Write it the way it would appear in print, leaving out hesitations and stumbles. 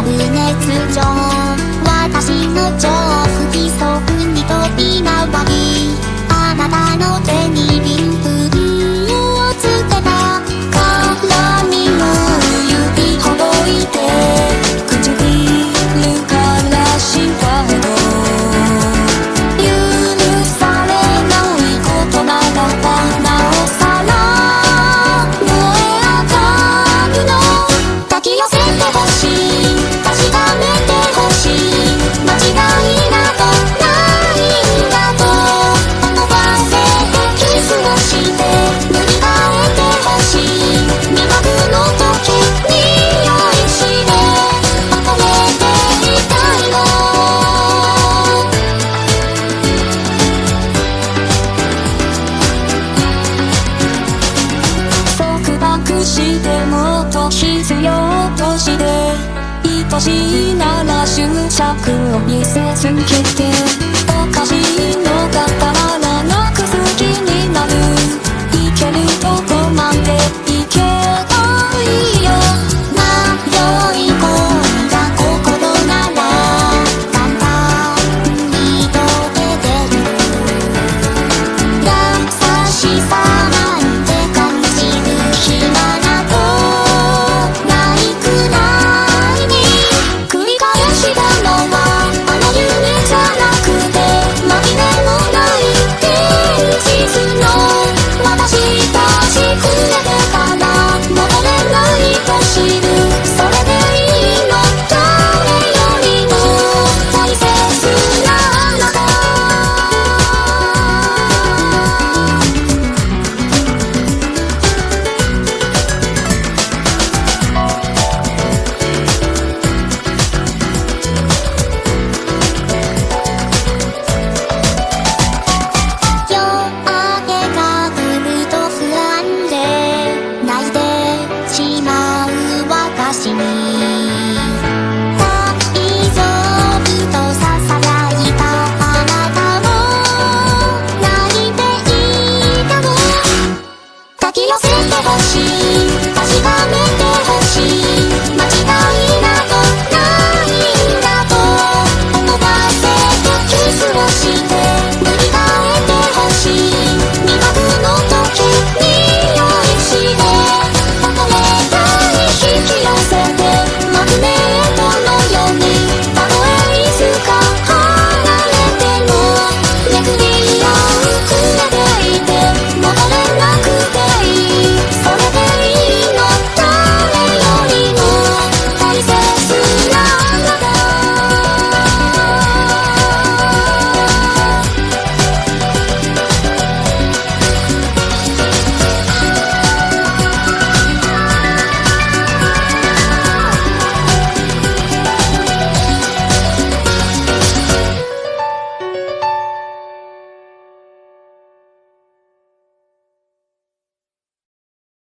る熱情、私の超不規則に飛び回り、あなたの手にリンプをつけた鏡の指ほどいて、唇からシワへと許されないことならばなおさら燃え上がるの。抱き寄せてほしい、確かめてほしい、間違いなどないんだと思わせてキスをして塗り替えてほしい。未学の時に愛して憧れていたいの。束縛してもっと必要として愛しいなら執着を見せつけて、おかしいのがたまらなく好きになる。いけるとこまでいけばいいよ。迷い込んだ心なら簡単に溶けてる。優しさなんて感じる暇などないくらいに、繰り返したのはあの夢じゃなくて紛れもない現実の。私たちくれてから戻れないと知る。それでいいの、誰よりも大切なあなた。夜明けが来ると不安で泣いてしまう私に、大丈夫と囁いたあなたも泣いていたの。抱き寄せてほしい、確かめ